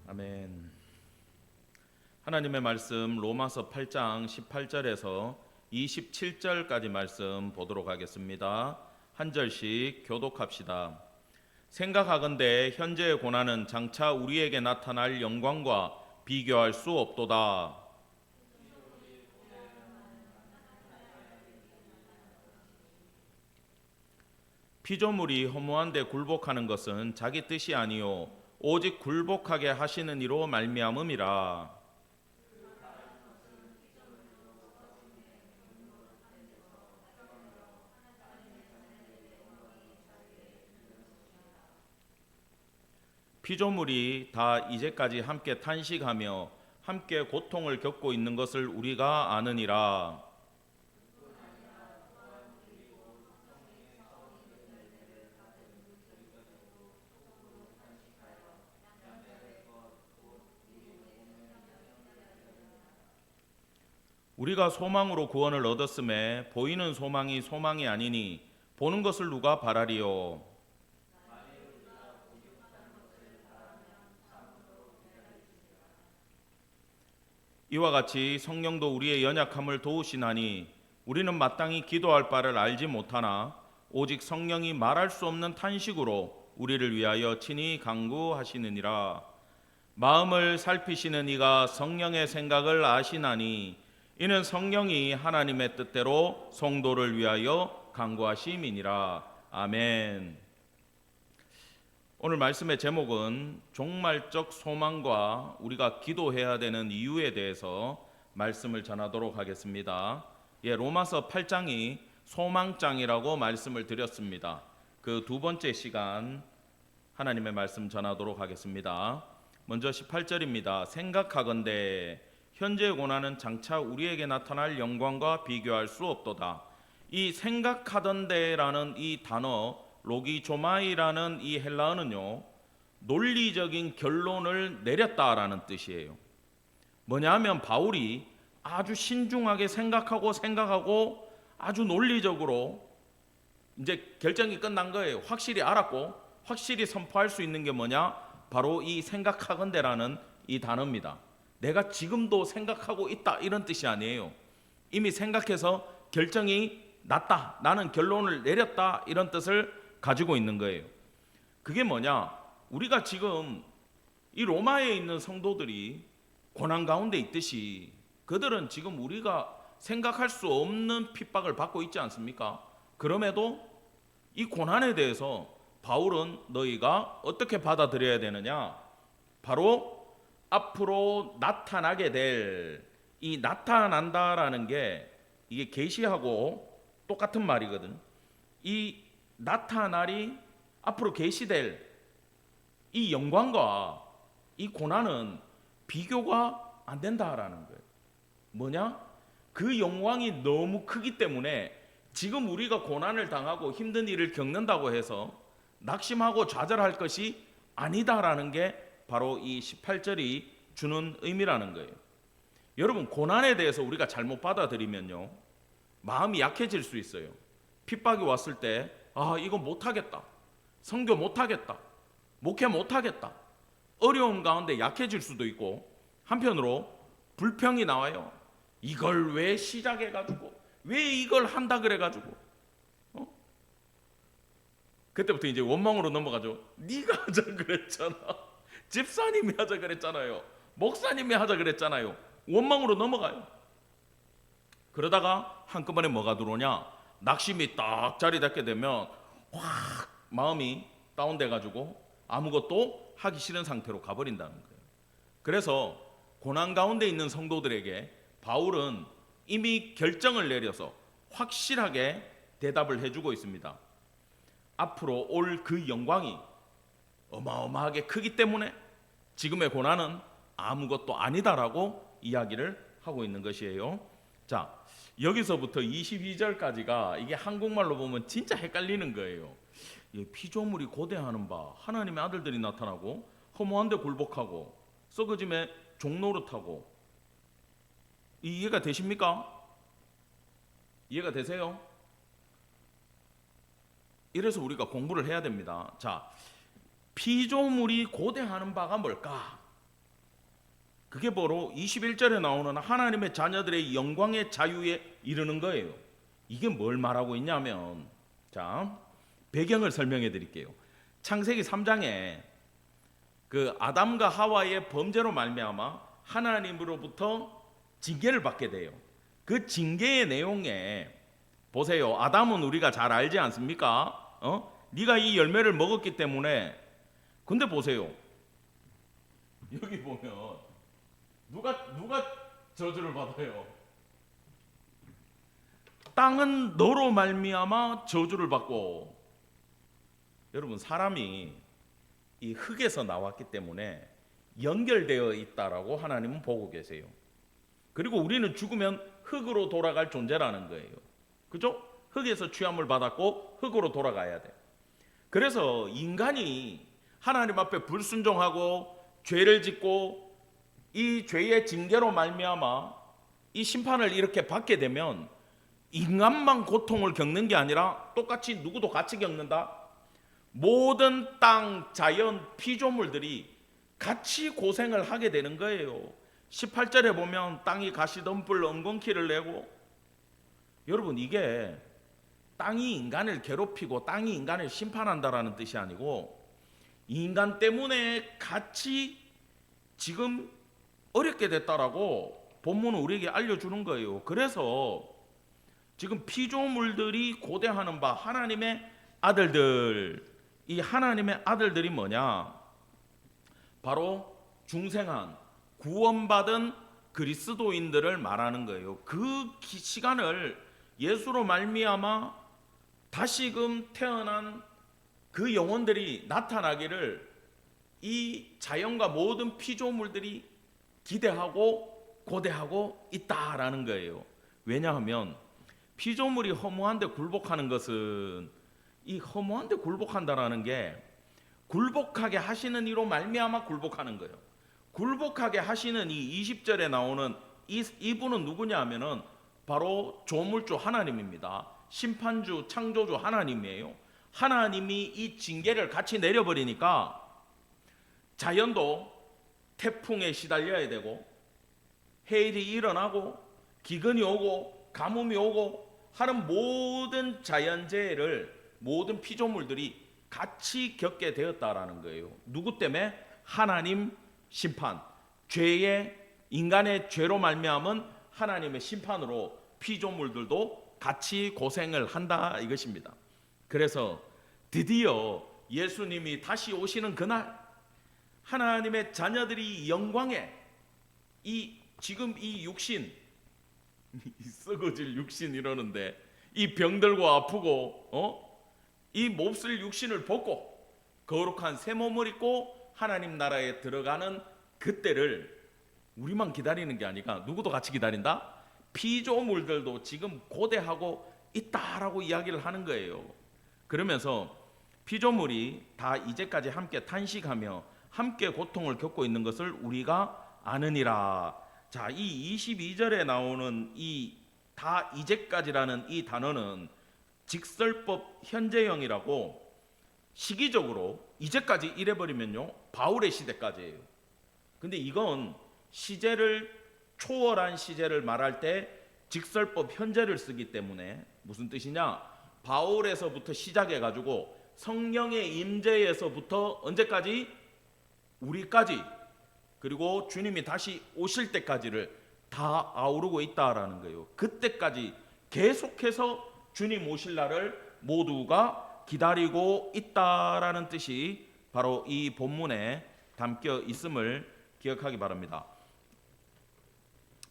아멘. 하나님의 말씀 로마서 8장 18절에서 27절까지 말씀 보도록 하겠습니다. 한 절씩 교독합시다. 생각하건대 현재의 고난은 장차 우리에게 나타날 영광과 비교할 수 없도다. 피조물이 허무한 데 굴복하는 것은 자기 뜻이 아니요 오직 굴복하게 하시는 이로 말미암음이라. 피조물이 다 이제까지 함께 탄식하며 함께 고통을 겪고 있는 것을 우리가 아느니라. 우리가 소망으로 구원을 얻었음에 보이는 소망이 소망이 아니니 보는 것을 누가 바라리요. 이와 같이 성령도 우리의 연약함을 도우시나니 우리는 마땅히 기도할 바를 알지 못하나 오직 성령이 말할 수 없는 탄식으로 우리를 위하여 친히 간구하시느니라. 마음을 살피시는 이가 성령의 생각을 아시나니 이는 성령이 하나님의 뜻대로 성도를 위하여 간구하심이니라. 아멘. 오늘 말씀의 제목은 종말적 소망과 우리가 기도해야 되는 이유에 대해서 말씀을 전하도록 하겠습니다. 로마서 8장이 소망장이라고 말씀을 드렸습니다. 그 두 번째 시간 하나님의 말씀 전하도록 하겠습니다. 먼저 18절입니다. 생각하건대 현재의 고난은 장차 우리에게 나타날 영광과 비교할 수 없도다. 이 생각하던대라는 이 단어 로기조마이라는 이 헬라어는요, 논리적인 결론을 내렸다라는 뜻이에요. 뭐냐면 바울이 아주 신중하게 생각하고 아주 논리적으로 이제 결정이 끝난 거예요. 확실히 알았고 확실히 선포할 수 있는 게 뭐냐? 바로 이 생각하건대라는 이 단어입니다. 내가 지금도 생각하고 있다 이런 뜻이 아니에요. 이미 생각해서 결정이 났다, 나는 결론을 내렸다 이런 뜻을 가지고 있는 거예요. 그게 뭐냐? 우리가 지금 이 로마에 있는 성도들이 고난 가운데 있듯이 그들은 지금 우리가 생각할 수 없는 핍박을 받고 있지 않습니까? 그럼에도 이 고난에 대해서 바울은 너희가 어떻게 받아들여야 되느냐? 바로 앞으로 나타나게 될 이 나타난다라는 게 이게 계시하고 똑같은 말이거든. 이 나타날이 앞으로 계시될 이 영광과 이 고난은 비교가 안 된다라는 거예요. 뭐냐? 그 영광이 너무 크기 때문에 지금 우리가 고난을 당하고 힘든 일을 겪는다고 해서 낙심하고 좌절할 것이 아니다라는 게 바로 이 18절이 주는 의미라는 거예요. 여러분, 고난에 대해서 우리가 잘못 받아들이면요, 마음이 약해질 수 있어요. 핍박이 왔을 때 이거 못하겠다, 선교 못하겠다, 목회 못하겠다, 어려움 가운데 약해질 수도 있고, 한편으로 불평이 나와요. 이걸 왜 시작해가지고, 왜 이걸 한다 그래가지고, 그때부터 이제 원망으로 넘어가죠. 네가 하자 그랬잖아, 집사님이 하자 그랬잖아요, 목사님이 하자 그랬잖아요. 원망으로 넘어가요. 그러다가 한꺼번에 뭐가 들어오냐? 낙심이 딱 자리 잡게 되면 확 마음이 다운돼가지고 아무것도 하기 싫은 상태로 가버린다는 거예요. 그래서 고난 가운데 있는 성도들에게 바울은 이미 결정을 내려서 확실하게 대답을 해주고 있습니다. 앞으로 올 그 영광이 어마어마하게 크기 때문에 지금의 고난은 아무것도 아니다라고 이야기를 하고 있는 것이에요. 자, 여기서부터 22절까지가 이게 한국말로 보면 진짜 헷갈리는 거예요. 피조물이 고대하는 바 하나님의 아들들이 나타나고 허무한 데 굴복하고 썩어짐에 종노릇하고, 이해가 되십니까? 이해가 되세요? 이래서 우리가 공부를 해야 됩니다. 자, 피조물이 고대하는 바가 뭘까? 그게 바로 21절에 나오는 하나님의 자녀들의 영광의 자유에 이르는 거예요. 이게 뭘 말하고 있냐면, 자, 배경을 설명해 드릴게요. 창세기 3장에 그 아담과 하와의 범죄로 말미암아 하나님으로부터 징계를 받게 돼요. 그 징계의 내용에 보세요. 아담은 우리가 잘 알지 않습니까? 네가 이 열매를 먹었기 때문에. 근데 보세요. 여기 보면 누가 저주를 받아요? 땅은 너로 말미암아 저주를 받고. 여러분, 사람이 이 흙에서 나왔기 때문에 연결되어 있다라고 하나님은 보고 계세요. 그리고 우리는 죽으면 흙으로 돌아갈 존재라는 거예요. 그죠? 흙에서 취함을 받았고 흙으로 돌아가야 돼. 그래서 인간이 하나님 앞에 불순종하고 죄를 짓고 이 죄의 징계로 말미암아 이 심판을 이렇게 받게 되면 인간만 고통을 겪는 게 아니라 똑같이 누구도 같이 겪는다. 모든 땅, 자연, 피조물들이 같이 고생을 하게 되는 거예요. 18절에 보면 땅이 가시덤불 엉겅퀴를 내고. 여러분, 이게 땅이 인간을 괴롭히고 땅이 인간을 심판한다라는 뜻이 아니고 인간 때문에 같이 지금 어렵게 됐다라고 본문은 우리에게 알려주는 거예요. 그래서 지금 피조물들이 고대하는 바 하나님의 아들들, 이 하나님의 아들들이 뭐냐? 바로 중생한 구원받은 그리스도인들을 말하는 거예요. 그 시간을 예수로 말미암아 다시금 태어난 그 영혼들이 나타나기를 이 자연과 모든 피조물들이 기대하고 고대하고 있다라는 거예요. 왜냐하면 피조물이 허무한데 굴복하는 것은, 이 허무한데 굴복한다라는 게 굴복하게 하시는 이로 말미암아 굴복하는 거예요. 굴복하게 하시는 이 20절에 나오는 이분은 누구냐 하면은 바로 조물주 하나님입니다. 심판주 창조주 하나님이에요. 하나님이 이 징계를 같이 내려버리니까 자연도 태풍에 시달려야 되고 해일이 일어나고 기근이 오고 가뭄이 오고 하는 모든 자연재해를 모든 피조물들이 같이 겪게 되었다라는 거예요. 누구 때문에? 하나님 심판, 죄의 인간의 죄로 말미암은 하나님의 심판으로 피조물들도 같이 고생을 한다 이것입니다. 그래서 드디어 예수님이 다시 오시는 그날 하나님의 자녀들이 영광에 지금 이 육신 썩어질 육신 이러는데 이 병들고 아프고 이 몹쓸 육신을 벗고 거룩한 새 몸을 입고 하나님 나라에 들어가는 그때를 우리만 기다리는 게 아니라 누구도 같이 기다린다? 피조물들도 지금 고대하고 있다라고 이야기를 하는 거예요. 그러면서 피조물이 다 이제까지 함께 탄식하며 함께 고통을 겪고 있는 것을 우리가 아느니라. 자, 이 22절에 나오는 이 다 이제까지라는 이 단어는 직설법 현재형이라고 시기적으로 이제까지 이래버리면요 바울의 시대까지예요. 근데 이건 시제를 초월한 시제를 말할 때 직설법 현재를 쓰기 때문에 무슨 뜻이냐? 바울에서부터 시작해가지고 성령의 임재에서부터 언제까지? 우리까지, 그리고 주님이 다시 오실 때까지를 다 아우르고 있다라는 거예요. 그때까지 계속해서 주님 오실 날을 모두가 기다리고 있다라는 뜻이 바로 이 본문에 담겨 있음을 기억하기 바랍니다.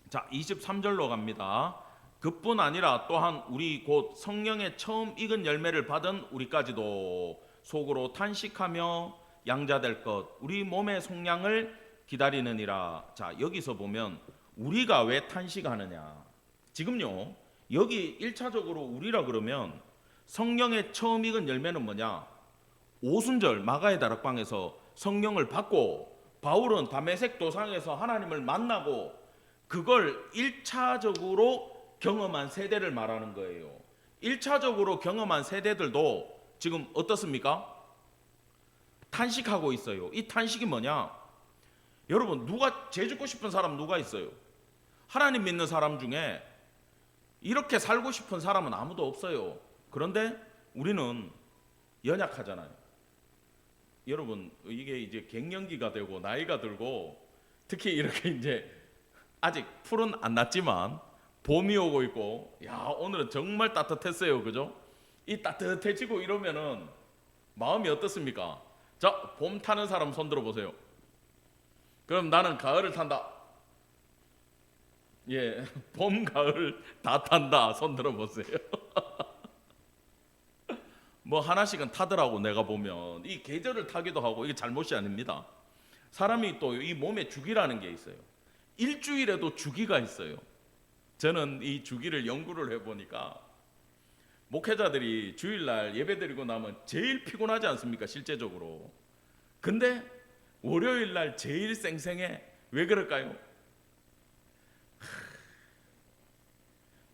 자, 23절로 갑니다. 그뿐 아니라 또한 우리 곧 성령의 처음 익은 열매를 받은 우리까지도 속으로 탄식하며 양자될 것 우리 몸의 속량을 기다리느니라. 자, 여기서 보면 우리가 왜 탄식하느냐? 지금요 여기 1차적으로 우리라 그러면 성령의 처음 익은 열매는 뭐냐? 오순절 마가의 다락방에서 성령을 받고 바울은 다메섹 도상에서 하나님을 만나고 그걸 1차적으로 경험한 세대를 말하는 거예요. 1차적으로 경험한 세대들도 지금 어떻습니까? 탄식하고 있어요. 이 탄식이 뭐냐? 여러분, 누가 죄 짓고 싶은 사람 누가 있어요? 하나님 믿는 사람 중에 이렇게 살고 싶은 사람은 아무도 없어요. 그런데 우리는 연약하잖아요. 여러분, 이게 이제 갱년기가 되고 나이가 들고, 특히 이렇게 이제 아직 풀은 안 났지만 봄이 오고 있고, 야, 오늘은 정말 따뜻했어요. 그죠? 이 따뜻해지고 이러면은 마음이 어떻습니까? 자, 봄 타는 사람 손 들어 보세요. 그럼 나는 가을을 탄다. 예, 봄, 가을 다 탄다. 손 들어 보세요. 뭐 하나씩은 타더라고. 내가 보면 이 계절을 타기도 하고, 이게 잘못이 아닙니다. 사람이 또 이 몸에 주기라는 게 있어요. 일주일에도 주기가 있어요. 저는 이 주기를 연구를 해보니까 목회자들이 주일날 예배드리고 나면 제일 피곤하지 않습니까? 실제적으로. 근데 월요일날 제일 쌩쌩해. 왜 그럴까요?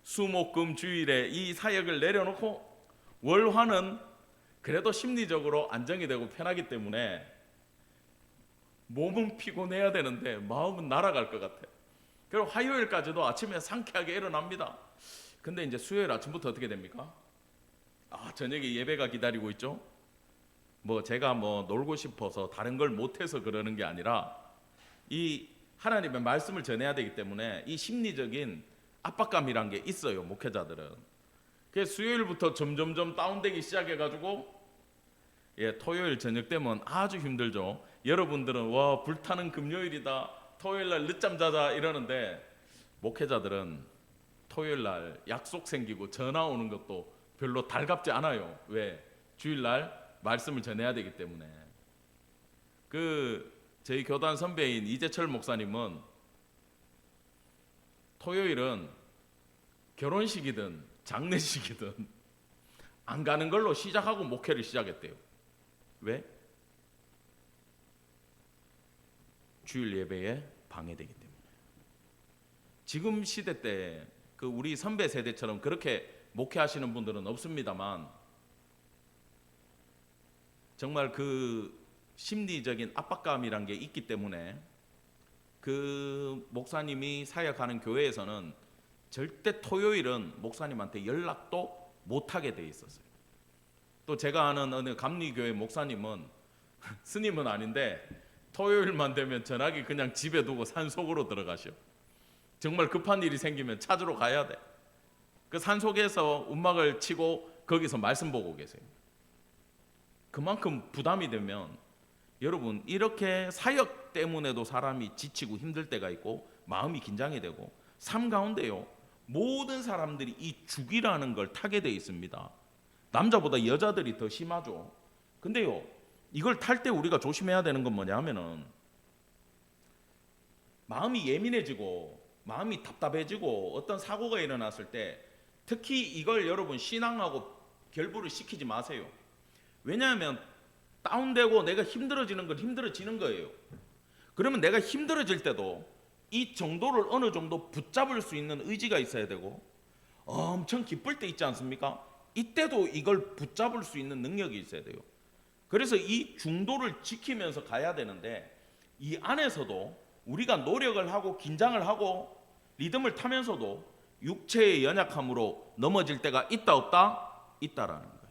수목금 주일에 이 사역을 내려놓고 월화는 그래도 심리적으로 안정이 되고 편하기 때문에 몸은 피곤해야 되는데 마음은 날아갈 것 같아요. 그리고 화요일까지도 아침에 상쾌하게 일어납니다. 근데 이제 수요일 아침부터 어떻게 됩니까? 저녁에 예배가 기다리고 있죠. 뭐 제가 뭐 놀고 싶어서 다른 걸 못해서 그러는 게 아니라 이 하나님의 말씀을 전해야 되기 때문에 이 심리적인 압박감이란 게 있어요. 목회자들은. 그래서 수요일부터 점점점 다운되기 시작해가지고 토요일 저녁 되면 아주 힘들죠. 여러분들은 와, 불타는 금요일이다, 토요일날 늦잠 자자 이러는데, 목회자들은 토요일날 약속 생기고 전화 오는 것도 별로 달갑지 않아요. 왜? 주일날 말씀을 전해야 되기 때문에. 저희 교단 선배인 이재철 목사님은 토요일은 결혼식이든 장례식이든 안 가는 걸로 시작하고 목회를 시작했대요. 왜? 주일 예배에 방해되기 때문에. 지금 시대 때 우리 선배 세대처럼 그렇게 목회하시는 분들은 없습니다만, 정말 심리적인 압박감이란 게 있기 때문에 목사님이 사역하는 교회에서는 절대 토요일은 목사님한테 연락도 못하게 돼 있었어요. 또 제가 아는 어느 감리교회 목사님은 스님은 아닌데 토요일만 되면 전화기 그냥 집에 두고 산속으로 들어가셔. 정말 급한 일이 생기면 찾으러 가야 돼. 그 산속에서 움막을 치고 거기서 말씀 보고 계세요. 그만큼 부담이 되면, 여러분, 이렇게 사역 때문에도 사람이 지치고 힘들 때가 있고 마음이 긴장이 되고, 삶 가운데요, 모든 사람들이 이 주기라는 걸 타게 돼 있습니다. 남자보다 여자들이 더 심하죠. 근데요, 이걸 탈 때 우리가 조심해야 되는 건 뭐냐 하면은, 마음이 예민해지고 마음이 답답해지고 어떤 사고가 일어났을 때 특히 이걸 여러분 신앙하고 결부를 시키지 마세요. 왜냐하면 다운되고 내가 힘들어지는 건 힘들어지는 거예요. 그러면 내가 힘들어질 때도 이 정도를 어느 정도 붙잡을 수 있는 의지가 있어야 되고, 엄청 기쁠 때 있지 않습니까? 이때도 이걸 붙잡을 수 있는 능력이 있어야 돼요. 그래서 이 중도를 지키면서 가야 되는데, 이 안에서도 우리가 노력을 하고 긴장을 하고 리듬을 타면서도 육체의 연약함으로 넘어질 때가 있다 없다? 있다라는 거예요.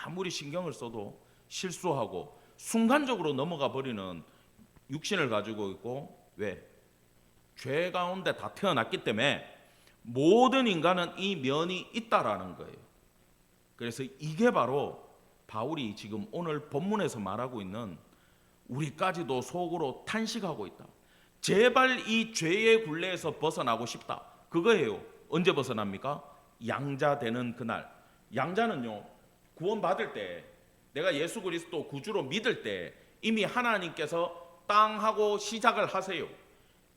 아무리 신경을 써도 실수하고 순간적으로 넘어가 버리는 육신을 가지고 있고, 왜? 죄 가운데 다 태어났기 때문에 모든 인간은 이 면이 있다라는 거예요. 그래서 이게 바로 바울이 지금 오늘 본문에서 말하고 있는, 우리까지도 속으로 탄식하고 있다. 제발 이 죄의 굴레에서 벗어나고 싶다. 그거예요. 언제 벗어납니까? 양자 되는 그날. 양자는요, 구원받을 때, 내가 예수 그리스도 구주로 믿을 때 이미 하나님께서 땅하고 시작을 하세요.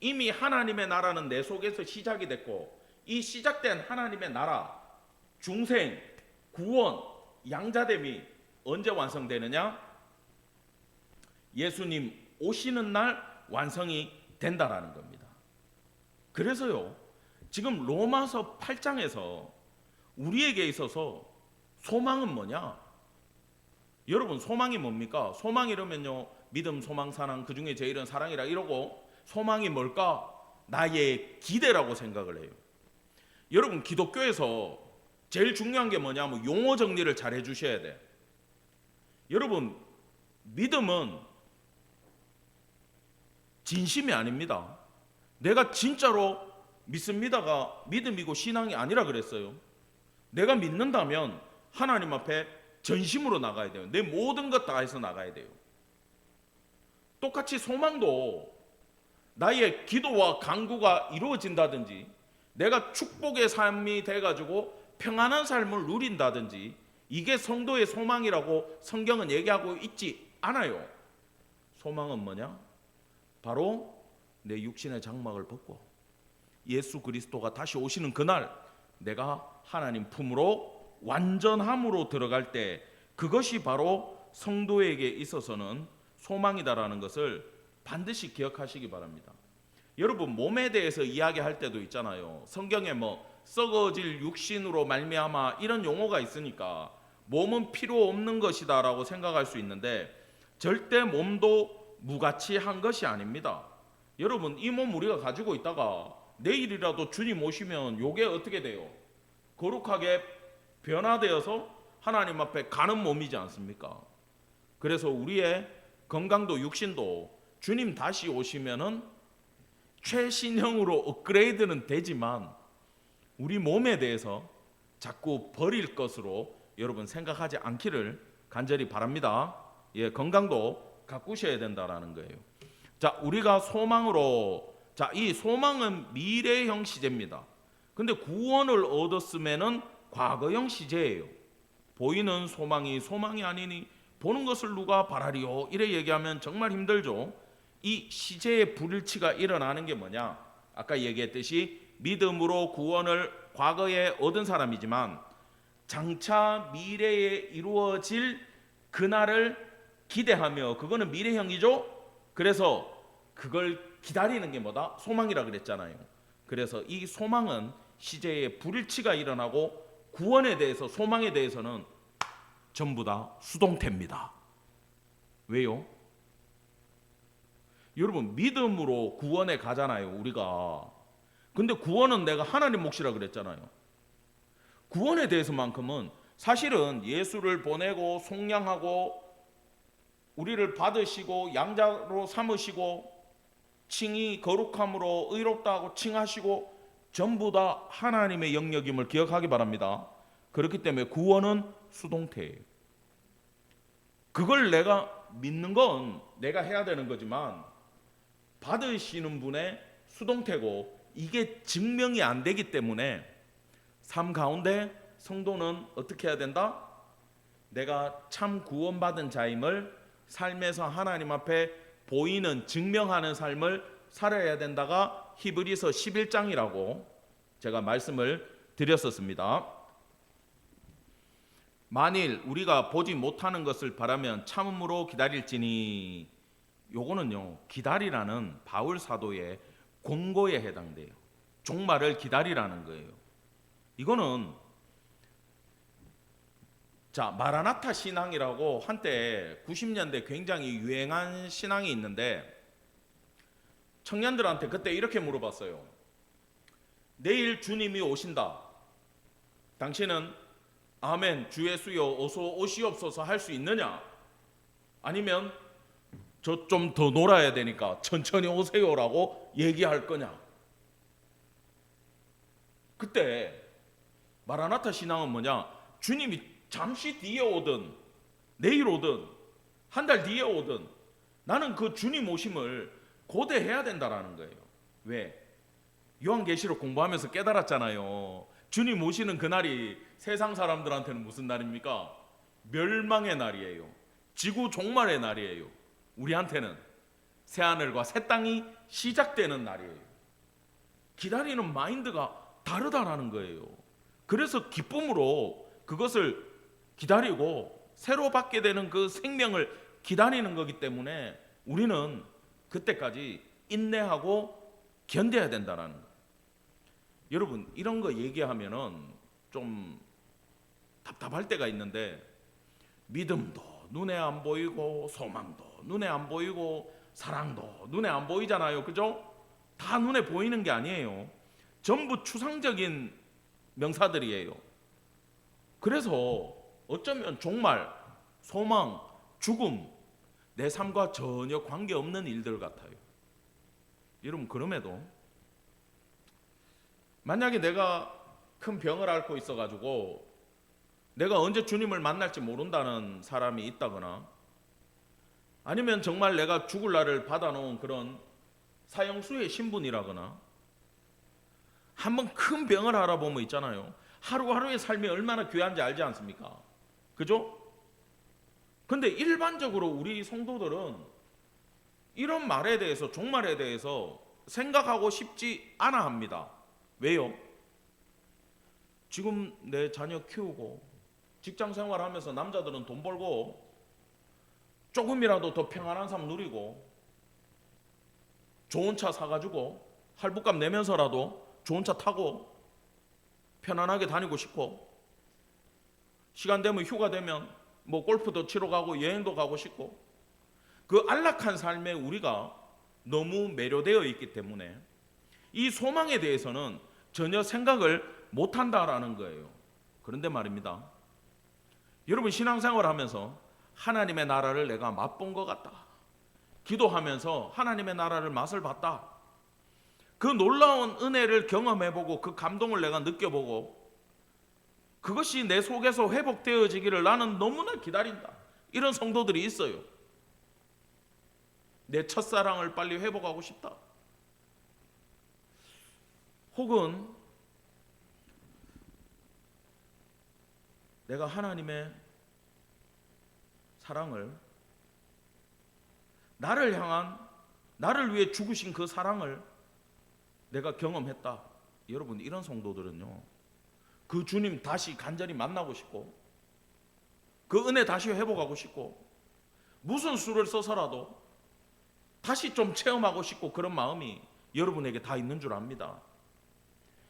이미 하나님의 나라는 내 속에서 시작이 됐고, 이 시작된 하나님의 나라, 중생, 구원, 양자됨이 언제 완성되느냐? 예수님 오시는 날 완성이 된다라는 겁니다. 그래서요, 지금 로마서 8장에서 우리에게 있어서 소망은 뭐냐? 여러분, 소망이 뭡니까? 소망이라면요, 믿음, 소망, 사랑, 그 중에 제일은 사랑이라 이러고, 소망이 뭘까? 나의 기대라고 생각을 해요. 여러분, 기독교에서 제일 중요한 게 뭐냐면 용어 정리를 잘 해주셔야 돼. 여러분, 믿음은 진심이 아닙니다. 내가 진짜로 믿습니다가 믿음이고 신앙이 아니라 그랬어요. 내가 믿는다면 하나님 앞에 전심으로 나가야 돼요. 내 모든 것 다 해서 나가야 돼요. 똑같이 소망도 나의 기도와 간구가 이루어진다든지, 내가 축복의 삶이 돼가지고 평안한 삶을 누린다든지, 이게 성도의 소망이라고 성경은 얘기하고 있지 않아요. 소망은 뭐냐? 바로 내 육신의 장막을 벗고 예수 그리스도가 다시 오시는 그날 내가 하나님 품으로 완전함으로 들어갈 때, 그것이 바로 성도에게 있어서는 소망이다라는 것을 반드시 기억하시기 바랍니다. 여러분, 몸에 대해서 이야기할 때도 있잖아요. 성경에 뭐 썩어질 육신으로 말미암아 이런 용어가 있으니까 몸은 필요 없는 것이다라고 생각할 수 있는데, 절대 몸도 무가치한 것이 아닙니다. 여러분, 이 몸 우리가 가지고 있다가 내일이라도 주님 오시면 요게 어떻게 돼요? 거룩하게 변화되어서 하나님 앞에 가는 몸이지 않습니까? 그래서 우리의 건강도 육신도 주님 다시 오시면은 최신형으로 업그레이드는 되지만 우리 몸에 대해서 자꾸 버릴 것으로 여러분 생각하지 않기를 간절히 바랍니다. 예, 건강도 가꾸셔야 된다라는 거예요. 자, 우리가 소망으로, 자, 이 소망은 미래형 시제입니다. 근데 구원을 얻었으면은 과거형 시제예요. 보이는 소망이 소망이 아니니 보는 것을 누가 바라리요? 이래 얘기하면 정말 힘들죠. 이 시제의 불일치가 일어나는 게 뭐냐? 아까 얘기했듯이 믿음으로 구원을 과거에 얻은 사람이지만 장차 미래에 이루어질 그날을 기대하며, 그거는 미래형이죠. 그래서 그걸 기다리는 게 뭐다? 소망이라 그랬잖아요. 그래서 이 소망은 시제의 불일치가 일어나고 구원에 대해서, 소망에 대해서는 전부 다 수동태입니다. 왜요? 여러분, 믿음으로 구원에 가잖아요, 우리가. 근데 구원은 내가 하나님 몫이라 그랬잖아요. 구원에 대해서만큼은 사실은 예수를 보내고 속량하고 우리를 받으시고 양자로 삼으시고 칭이 거룩함으로 의롭다 하고 칭하시고 전부 다 하나님의 영역임을 기억하기 바랍니다. 그렇기 때문에 구원은 수동태예요. 그걸 내가 믿는 건 내가 해야 되는 거지만 받으시는 분의 수동태고, 이게 증명이 안 되기 때문에 삶 가운데 성도는 어떻게 해야 된다? 내가 참 구원받은 자임을 삶에서 하나님 앞에 보이는, 증명하는 삶을 살아야 된다가 히브리서 11장이라고 제가 말씀을 드렸었습니다. 만일 우리가 보지 못하는 것을 바라면 참음으로 기다릴지니, 요거는요, 기다리라는 바울 사도의 권고에 해당돼요. 종말을 기다리라는 거예요. 이거는 자, 마라나타 신앙이라고 한때 90년대 굉장히 유행한 신앙이 있는데, 청년들한테 그때 이렇게 물어봤어요. 내일 주님이 오신다. 당신은 아멘 주 예수여 어서 오시옵소서 할 수 있느냐? 아니면 저 좀 더 놀아야 되니까 천천히 오세요라고 얘기할 거냐? 그때 마라나타 신앙은 뭐냐? 주님이 잠시 뒤에 오든 내일 오든 한 달 뒤에 오든 나는 그 주님 오심을 고대해야 된다라는 거예요. 왜? 요한계시록 공부하면서 깨달았잖아요. 주님 오시는 그날이 세상 사람들한테는 무슨 날입니까? 멸망의 날이에요. 지구 종말의 날이에요. 우리한테는 새하늘과 새 땅이 시작되는 날이에요. 기다리는 마인드가 다르다라는 거예요. 그래서 기쁨으로 그것을 기다리고 새로 받게 되는 그 생명을 기다리는 거기 때문에 우리는 그때까지 인내하고 견뎌야 된다라는 거예요. 여러분, 이런 거 얘기하면은 좀 답답할 때가 있는데, 믿음도 눈에 안 보이고 소망도 눈에 안 보이고 사랑도 눈에 안 보이잖아요. 그죠? 다 눈에 보이는 게 아니에요. 전부 추상적인 명사들이에요. 그래서 어쩌면 종말, 소망, 죽음, 내 삶과 전혀 관계없는 일들 같아요. 여러분, 그럼에도 만약에 내가 큰 병을 앓고 있어가지고 내가 언제 주님을 만날지 모른다는 사람이 있다거나, 아니면 정말 내가 죽을 날을 받아놓은 그런 사형수의 신분이라거나, 한번 큰 병을 알아보면 있잖아요. 하루하루의 삶이 얼마나 귀한지 알지 않습니까? 그죠? 근데 일반적으로 우리 성도들은 이런 말에 대해서, 종말에 대해서 생각하고 싶지 않아 합니다. 왜요? 지금 내 자녀 키우고 직장 생활하면서 남자들은 돈 벌고 조금이라도 더 평안한 삶 누리고 좋은 차 사가지고 할부값 내면서라도 좋은 차 타고 편안하게 다니고 싶고, 시간 되면 휴가 되면 뭐 골프도 치러 가고 여행도 가고 싶고, 그 안락한 삶에 우리가 너무 매료되어 있기 때문에 이 소망에 대해서는 전혀 생각을 못한다라는 거예요. 그런데 말입니다, 여러분, 신앙생활 하면서 하나님의 나라를 내가 맛본 것 같다, 기도하면서 하나님의 나라를 맛을 봤다, 그 놀라운 은혜를 경험해보고 그 감동을 내가 느껴보고 그것이 내 속에서 회복되어지기를 나는 너무나 기다린다, 이런 성도들이 있어요. 내 첫사랑을 빨리 회복하고 싶다. 혹은 내가 하나님의 사랑을, 나를 향한, 나를 위해 죽으신 그 사랑을 내가 경험했다. 여러분, 이런 성도들은요, 그 주님 다시 간절히 만나고 싶고 그 은혜 다시 회복하고 싶고 무슨 수를 써서라도 다시 좀 체험하고 싶고, 그런 마음이 여러분에게 다 있는 줄 압니다.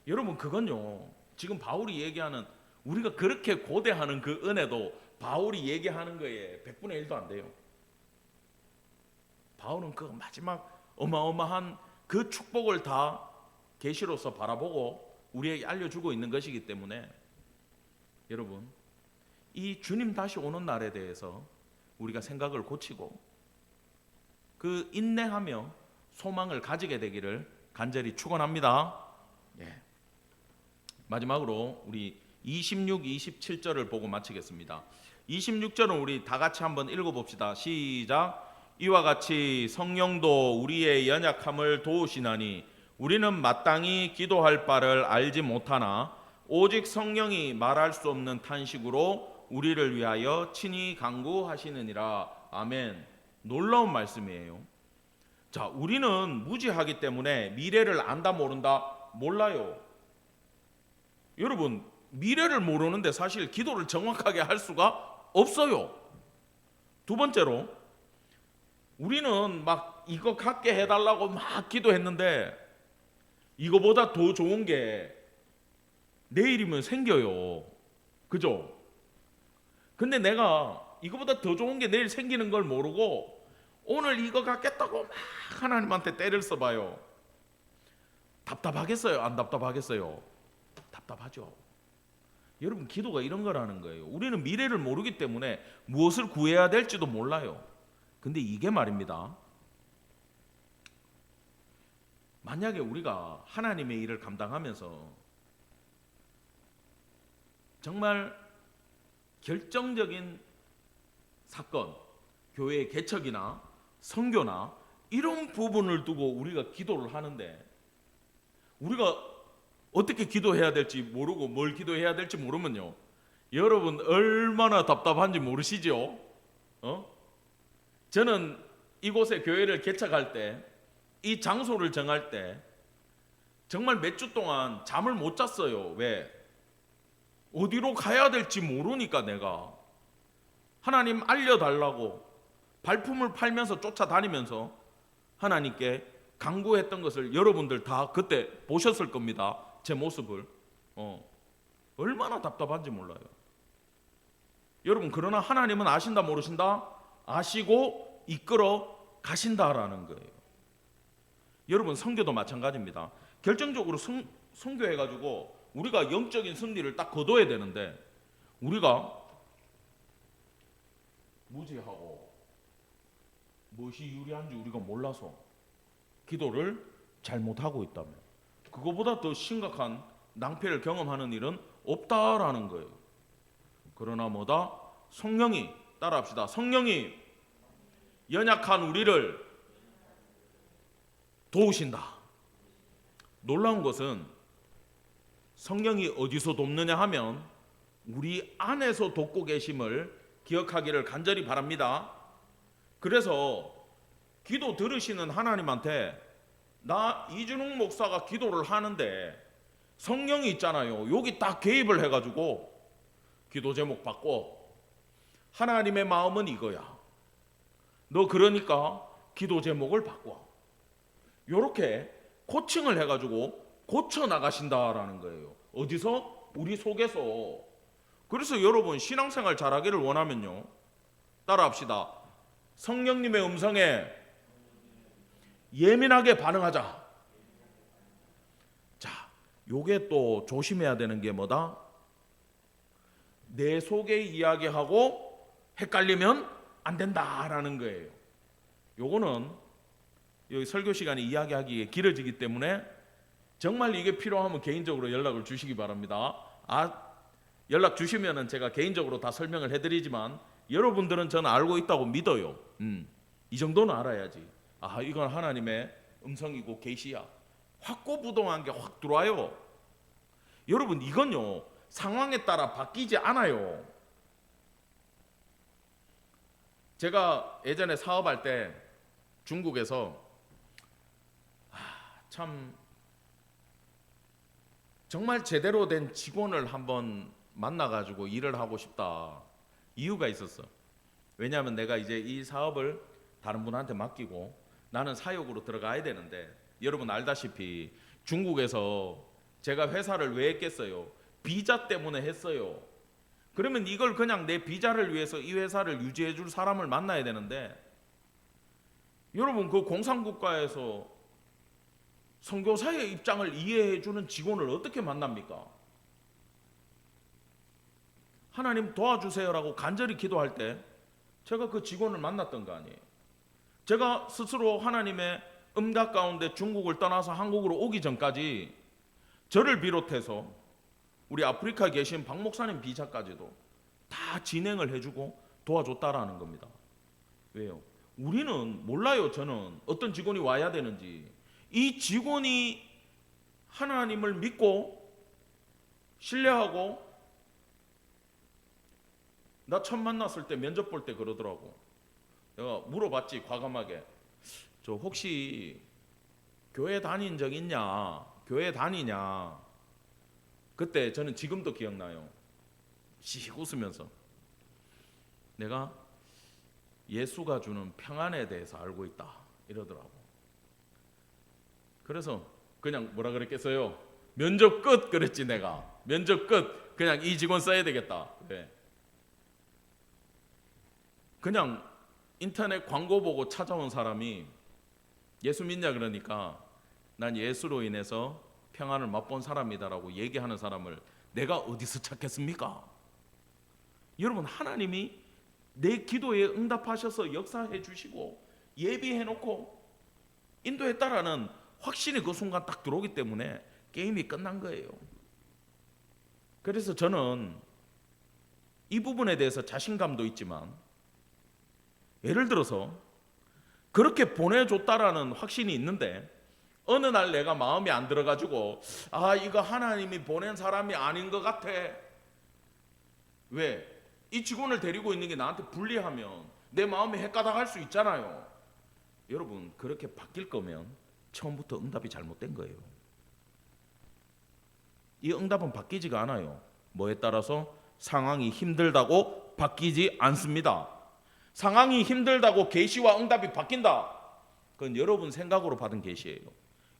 여러분, 그건요, 지금 바울이 얘기하는, 우리가 그렇게 고대하는 그 은혜도 바울이 얘기하는 거에 100분의 1도 안 돼요. 바울은 그 마지막 어마어마한 그 축복을 다 계시로서 바라보고 우리에게 알려주고 있는 것이기 때문에, 여러분, 이 주님 다시 오는 날에 대해서 우리가 생각을 고치고 그 인내하며 소망을 가지게 되기를 간절히 축원합니다. 예. 마지막으로 우리 26, 27절을 보고 마치겠습니다. 26절은 우리 다 같이 한번 읽어봅시다. 시작. 이와 같이 성령도 우리의 연약함을 도우시나니 우리는 마땅히 기도할 바를 알지 못하나 오직 성령이 말할 수 없는 탄식으로 우리를 위하여 친히 간구하시느니라. 아멘. 놀라운 말씀이에요. 자, 우리는 무지하기 때문에 미래를 안다 모른다? 몰라요. 여러분, 미래를 모르는데 사실 기도를 정확하게 할 수가 없어요. 두 번째로, 우리는 막 이거 갖게 해달라고 막 기도했는데 이거보다 더 좋은 게 내일이면 생겨요. 그죠? 근데 내가 이거보다 더 좋은 게 내일 생기는 걸 모르고 오늘 이거 갖겠다고 막 하나님한테 때를 써봐요. 답답하겠어요? 안 답답하겠어요? 답답하죠. 여러분, 기도가 이런 거라는 거예요. 우리는 미래를 모르기 때문에 무엇을 구해야 될지도 몰라요. 근데 이게 말입니다, 만약에 우리가 하나님의 일을 감당하면서 정말 결정적인 사건, 교회의 개척이나 선교나 이런 부분을 두고 우리가 기도를 하는데 우리가 어떻게 기도해야 될지 모르고 뭘 기도해야 될지 모르면요, 여러분 얼마나 답답한지 모르시죠? 저는 이곳에 교회를 개척할 때, 이 장소를 정할 때 정말 몇 주 동안 잠을 못 잤어요. 왜? 어디로 가야 될지 모르니까. 내가 하나님 알려달라고 발품을 팔면서 쫓아다니면서 하나님께 간구했던 것을 여러분들 다 그때 보셨을 겁니다. 제 모습을. 얼마나 답답한지 몰라요. 여러분, 그러나 하나님은 아신다 모르신다? 아시고 이끌어 가신다라는 거예요. 여러분, 선교도 마찬가지입니다. 결정적으로 선교해가지고 우리가 영적인 승리를 딱 거둬야 되는데 우리가 무지하고 무엇이 유리한지 우리가 몰라서 기도를 잘못하고 있다면 그거보다 더 심각한 낭패를 경험하는 일은 없다라는 거예요. 그러나 뭐다? 성령이, 따라합시다. 성령이 연약한 우리를 도우신다. 놀라운 것은 성령이 어디서 돕느냐 하면 우리 안에서 돕고 계심을 기억하기를 간절히 바랍니다. 그래서 기도 들으시는 하나님한테 나 이준웅 목사가 기도를 하는데 성령이 있잖아요. 여기 딱 개입을 해가지고 기도 제목 바꿔. 하나님의 마음은 이거야. 너 그러니까 기도 제목을 바꿔. 이렇게 코칭을 해가지고 고쳐 나가신다라는 거예요. 어디서? 우리 속에서. 그래서 여러분 신앙생활 잘하기를 원하면요, 따라합시다. 성령님의 음성에 예민하게 반응하자. 자, 요게 또 조심해야 되는 게 뭐다? 내 속에 이야기하고 헷갈리면 안 된다라는 거예요. 요거는 여기 설교 시간이 이야기하기에 길어지기 때문에 정말 이게 필요하면 개인적으로 연락을 주시기 바랍니다. 연락 주시면은 제가 개인적으로 다 설명을 해드리지만 여러분들은 저는 알고 있다고 믿어요. 이 정도는 알아야지. 이건 하나님의 음성이고 계시야. 확고부동한 게 확 들어와요. 여러분, 이건요 상황에 따라 바뀌지 않아요. 제가 예전에 사업할 때 중국에서 참 정말 제대로 된 직원을 한번 만나가지고 일을 하고 싶다. 이유가 있었어. 왜냐하면 내가 이제 이 사업을 다른 분한테 맡기고 나는 사역으로 들어가야 되는데, 여러분 알다시피 중국에서 제가 회사를 왜 했겠어요? 비자 때문에 했어요. 그러면 이걸 그냥 내 비자를 위해서 이 회사를 유지해 줄 사람을 만나야 되는데, 여러분 그 공산국가에서 선교사의 입장을 이해해 주는 직원을 어떻게 만납니까? 하나님 도와주세요라고 간절히 기도할 때 제가 그 직원을 만났던 거 아니에요. 제가 스스로 하나님의 음각 가운데 중국을 떠나서 한국으로 오기 전까지 저를 비롯해서 우리 아프리카에 계신 박 목사님 비자까지도 다 진행을 해주고 도와줬다라는 겁니다. 왜요? 우리는 몰라요. 저는 어떤 직원이 와야 되는지. 이 직원이 하나님을 믿고 신뢰하고, 나 처음 만났을 때 면접 볼 때 그러더라고. 내가 물어봤지, 과감하게. 저 혹시 교회 다닌 적 있냐? 교회 다니냐? 그때 저는 지금도 기억나요. 씩 웃으면서 내가 예수가 주는 평안에 대해서 알고 있다 이러더라고. 그래서 그냥 뭐라 그랬겠어요? 면접 끝 그랬지. 내가 면접 끝, 그냥 이 직원 써야 되겠다. 그래. 그냥 인터넷 광고 보고 찾아온 사람이 예수 믿냐 그러니까 난 예수로 인해서 평안을 맛본 사람이다라고 얘기하는 사람을 내가 어디서 찾겠습니까? 여러분, 하나님이 내 기도에 응답하셔서 역사해 주시고 예비해 놓고 인도했다라는 확신이 그 순간 딱 들어오기 때문에 게임이 끝난 거예요. 그래서 저는 이 부분에 대해서 자신감도 있지만, 예를 들어서 그렇게 보내줬다라는 확신이 있는데 어느 날 내가 마음이 안 들어가지고 이거 하나님이 보낸 사람이 아닌 것 같아. 왜? 이 직원을 데리고 있는 게 나한테 불리하면 내 마음이 헷가닥할 수 있잖아요. 여러분, 그렇게 바뀔 거면 처음부터 응답이 잘못된 거예요. 이 응답은 바뀌지가 않아요. 뭐에 따라서? 상황이 힘들다고 바뀌지 않습니다. 상황이 힘들다고 계시와 응답이 바뀐다. 그건 여러분 생각으로 받은 계시예요.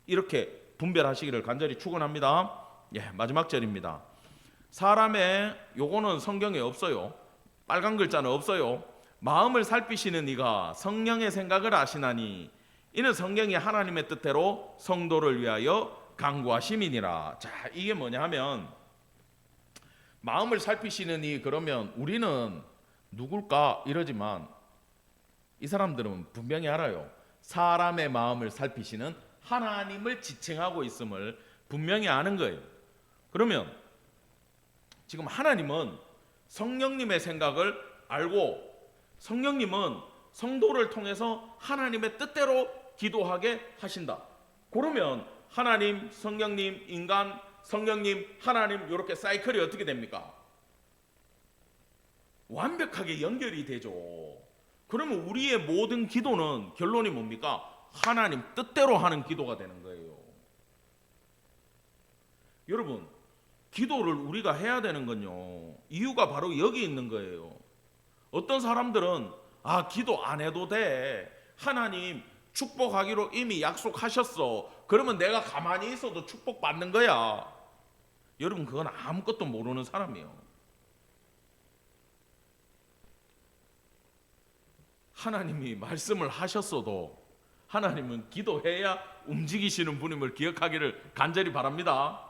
이렇게 분별하시기를 간절히 축원합니다. 마지막 절입니다. 사람의, 요거는 성경에 없어요. 빨간 글자는 없어요. 마음을 살피시는 이가 성령의 생각을 아시나니 이는 성령이 하나님의 뜻대로 성도를 위하여 간구하심이니라. 자, 이게 뭐냐 하면 마음을 살피시는 이, 그러면 우리는 누굴까 이러지만 이 사람들은 분명히 알아요. 사람의 마음을 살피시는 하나님을 지칭하고 있음을 분명히 아는 거예요. 그러면 지금 하나님은 성령님의 생각을 알고 성령님은 성도를 통해서 하나님의 뜻대로 기도하게 하신다. 그러면 하나님, 성령님, 인간, 성령님, 하나님 이렇게 사이클이 어떻게 됩니까? 완벽하게 연결이 되죠. 그러면 우리의 모든 기도는 결론이 뭡니까? 하나님 뜻대로 하는 기도가 되는 거예요. 여러분, 기도를 우리가 해야 되는 건요, 이유가 바로 여기 있는 거예요. 어떤 사람들은 기도 안 해도 돼, 하나님 축복하기로 이미 약속하셨어, 그러면 내가 가만히 있어도 축복받는 거야. 여러분, 그건 아무것도 모르는 사람이에요. 하나님이 말씀을 하셨어도 하나님은 기도해야 움직이시는 분임을 기억하기를 간절히 바랍니다.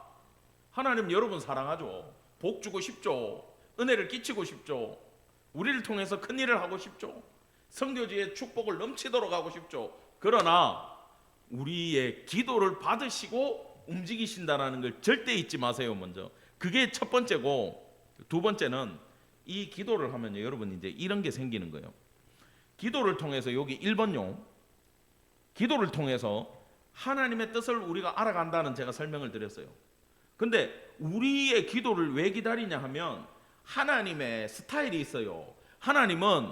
하나님 여러분 사랑하죠. 복 주고 싶죠. 은혜를 끼치고 싶죠. 우리를 통해서 큰 일을 하고 싶죠. 선교지의 축복을 넘치도록 하고 싶죠. 그러나 우리의 기도를 받으시고 움직이신다는 걸 절대 잊지 마세요. 먼저 그게 첫 번째고, 두 번째는 이 기도를 하면요, 여러분 이제 이런 게 생기는 거예요. 기도를 통해서, 여기 1번용, 기도를 통해서 하나님의 뜻을 우리가 알아간다는 제가 설명을 드렸어요. 근데 우리의 기도를 왜 기다리냐 하면 하나님의 스타일이 있어요. 하나님은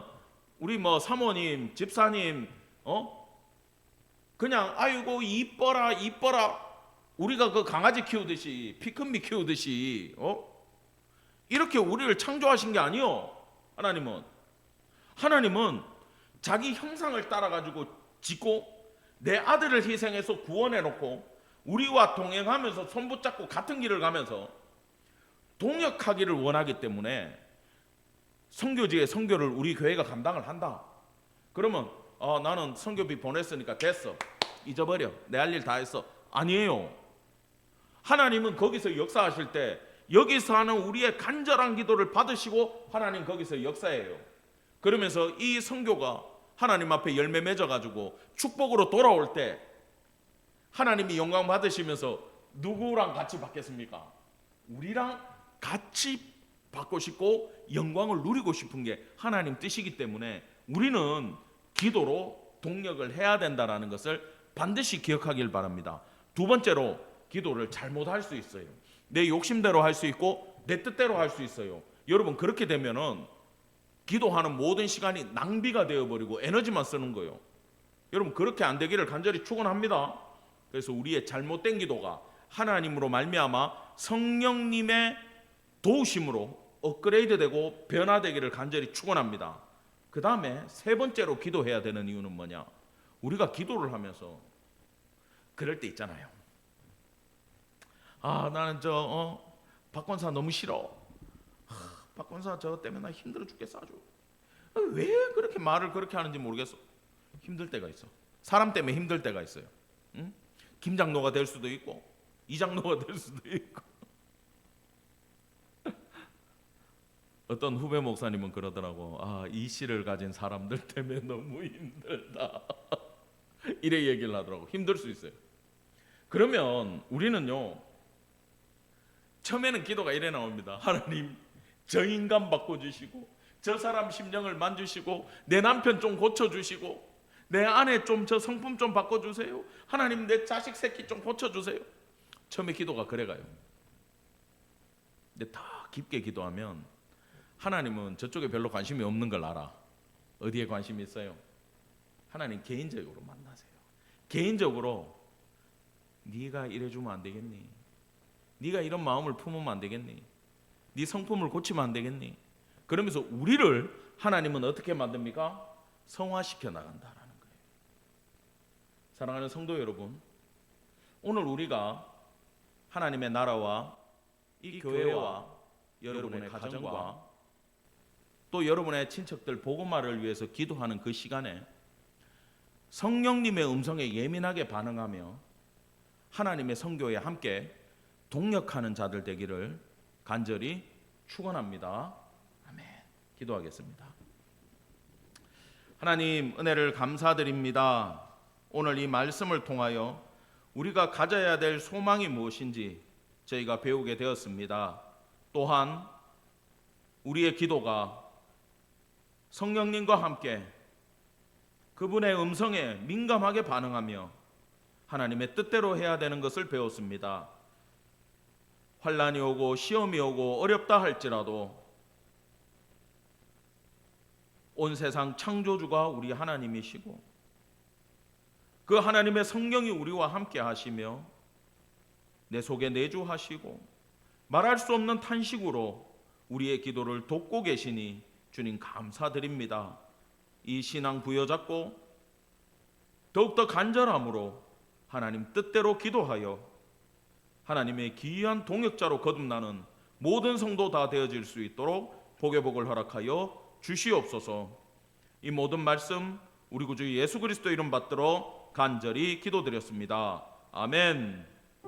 우리 사모님, 집사님 그냥 아이고 이뻐라 이뻐라, 우리가 그 강아지 키우듯이, 피크미 키우듯이 이렇게 우리를 창조하신 게 아니요. 하나님은 자기 형상을 따라가지고 짓고 내 아들을 희생해서 구원해놓고 우리와 동행하면서 손붙잡고 같은 길을 가면서 동역하기를 원하기 때문에 선교지의 선교를 우리 교회가 감당을 한다. 그러면 나는 선교비 보냈으니까 됐어, 잊어버려, 내 할 일 다 했어. 아니에요. 하나님은 거기서 역사하실 때 여기서 하는 우리의 간절한 기도를 받으시고 하나님 거기서 역사해요. 그러면서 이 선교가 하나님 앞에 열매 맺어가지고 축복으로 돌아올 때 하나님이 영광 받으시면서 누구랑 같이 받겠습니까? 우리랑 같이 받고 싶고 영광을 누리고 싶은 게 하나님 뜻이기 때문에 우리는 기도로 동력을 해야 된다는 것을 반드시 기억하길 바랍니다. 두 번째로, 기도를 잘못할 수 있어요. 내 욕심대로 할 수 있고 내 뜻대로 할 수 있어요. 여러분, 그렇게 되면은 기도하는 모든 시간이 낭비가 되어버리고 에너지만 쓰는 거예요. 여러분, 그렇게 안 되기를 간절히 축원합니다. 그래서 우리의 잘못된 기도가 하나님으로 말미암아 성령님의 도우심으로 업그레이드되고 변화되기를 간절히 축원합니다. 그 다음에 세 번째로 기도해야 되는 이유는 뭐냐? 우리가 기도를 하면서 그럴 때 있잖아요. 나는 박권사 너무 싫어. 박권사 저 때문에 나 힘들어 죽겠어. 아주 왜 그렇게 말을 그렇게 하는지 모르겠어. 힘들 때가 있어. 사람 때문에 힘들 때가 있어요. 응? 김장로가 될 수도 있고 이장로가 될 수도 있고. 어떤 후배 목사님은 그러더라고. 이 씨를 가진 사람들 때문에 너무 힘들다. 이래 얘기를 하더라고. 힘들 수 있어요. 그러면 우리는요, 처음에는 기도가 이래 나옵니다. 하나님, 저 인간 바꿔주시고 저 사람 심령을 만주시고 내 남편 좀 고쳐주시고 내 아내 좀, 저 성품 좀 바꿔주세요. 하나님, 내 자식 새끼 좀 고쳐주세요. 처음에 기도가 그래가요. 근데 더 깊게 기도하면 하나님은 저쪽에 별로 관심이 없는 걸 알아. 어디에 관심이 있어요? 하나님 개인적으로 만나세요. 개인적으로 네가 이래주면 안 되겠니? 네가 이런 마음을 품으면 안 되겠니? 네 성품을 고치면 안 되겠니? 그러면서 우리를 하나님은 어떻게 만듭니까? 성화시켜 나간다라는 거예요. 사랑하는 성도 여러분, 오늘 우리가 하나님의 나라와 이 교회와 여러분의 가정과 또 여러분의 친척들 복음화를 위해서 기도하는 그 시간에 성령님의 음성에 예민하게 반응하며 하나님의 선교에 함께 동력하는 자들 되기를 간절히 축원합니다. 아멘. 기도하겠습니다. 하나님, 은혜를 감사드립니다. 오늘 이 말씀을 통하여 우리가 가져야 될 소망이 무엇인지 저희가 배우게 되었습니다. 또한 우리의 기도가 성령님과 함께 그분의 음성에 민감하게 반응하며 하나님의 뜻대로 해야 되는 것을 배웠습니다. 환난이 오고 시험이 오고 어렵다 할지라도 온 세상 창조주가 우리 하나님이시고 그 하나님의 성령이 우리와 함께 하시며 내 속에 내주하시고 말할 수 없는 탄식으로 우리의 기도를 돕고 계시니 주님 감사드립니다. 이 신앙 부여잡고 더욱더 간절함으로 하나님 뜻대로 기도하여 하나님의 기이한 동역자로 거듭나는 모든 성도 다 되어질 수 있도록 복의 복을 허락하여 주시옵소서. 이 모든 말씀 우리 구주 예수 그리스도 이름 받들어 간절히 기도드렸습니다. 아멘.